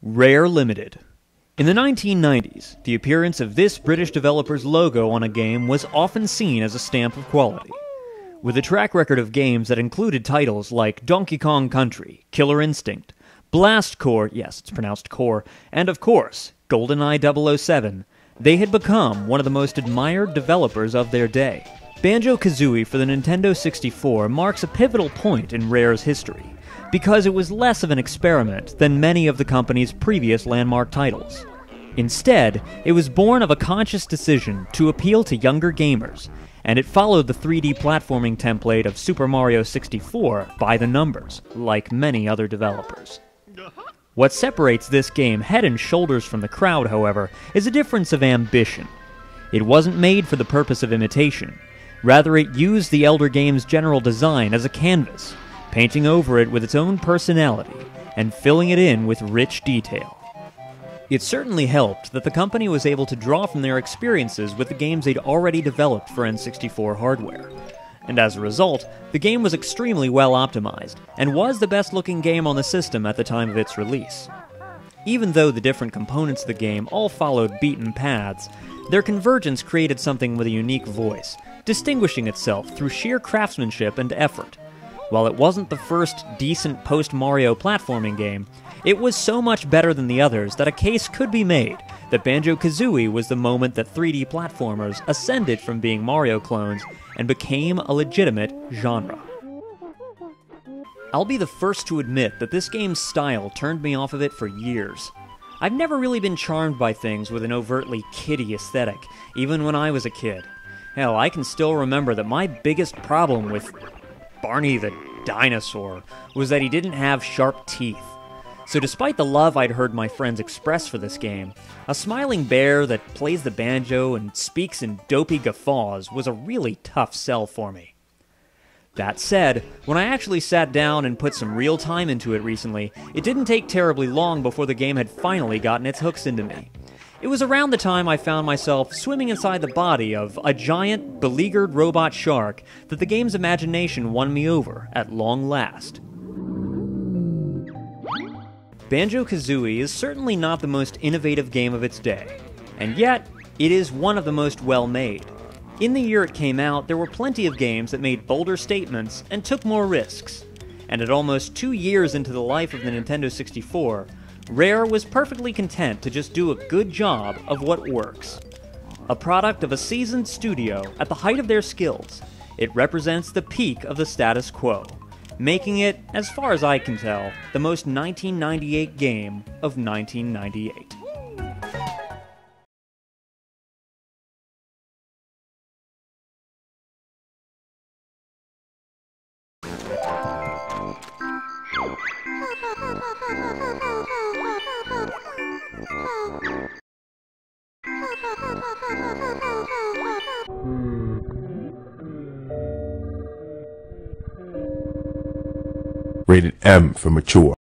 Rare Limited. In the 1990s, the appearance of this British developer's logo on a game was often seen as a stamp of quality. With a track record of games that included titles like Donkey Kong Country, Killer Instinct, Blast Corps, yes, it's pronounced Core, and of course, GoldenEye 007, they had become one of the most admired developers of their day. Banjo Kazooie for the Nintendo 64 marks a pivotal point in Rare's history, because it was less of an experiment than many of the company's previous landmark titles. Instead, it was born of a conscious decision to appeal to younger gamers, and it followed the 3D platforming template of Super Mario 64 by the numbers, like many other developers. What separates this game head and shoulders from the crowd, however, is a difference of ambition. It wasn't made for the purpose of imitation. Rather, it used the elder game's general design as a canvas, painting over it with its own personality, and filling it in with rich detail. It certainly helped that the company was able to draw from their experiences with the games they'd already developed for N64 hardware. And as a result, the game was extremely well optimized, and was the best-looking game on the system at the time of its release. Even though the different components of the game all followed beaten paths, their convergence created something with a unique voice, distinguishing itself through sheer craftsmanship and effort. While it wasn't the first decent post-Mario platforming game, it was so much better than the others that a case could be made that Banjo Kazooie was the moment that 3D platformers ascended from being Mario clones and became a legitimate genre. I'll be the first to admit that this game's style turned me off of it for years. I've never really been charmed by things with an overtly kiddie aesthetic, even when I was a kid. Hell, I can still remember that my biggest problem with Barney the dinosaur was that he didn't have sharp teeth. So despite the love I'd heard my friends express for this game, a smiling bear that plays the banjo and speaks in dopey guffaws was a really tough sell for me. That said, when I actually sat down and put some real time into it recently, it didn't take terribly long before the game had finally gotten its hooks into me. It was around the time I found myself swimming inside the body of a giant, beleaguered robot shark that the game's imagination won me over at long last. Banjo Kazooie is certainly not the most innovative game of its day, and yet, it is one of the most well-made. In the year it came out, there were plenty of games that made bolder statements and took more risks, and at almost 2 years into the life of the Nintendo 64, Rare was perfectly content to just do a good job of what works. A product of a seasoned studio at the height of their skills, it represents the peak of the status quo, making it, as far as I can tell, the most 1998 game of 1998. Rated M for mature.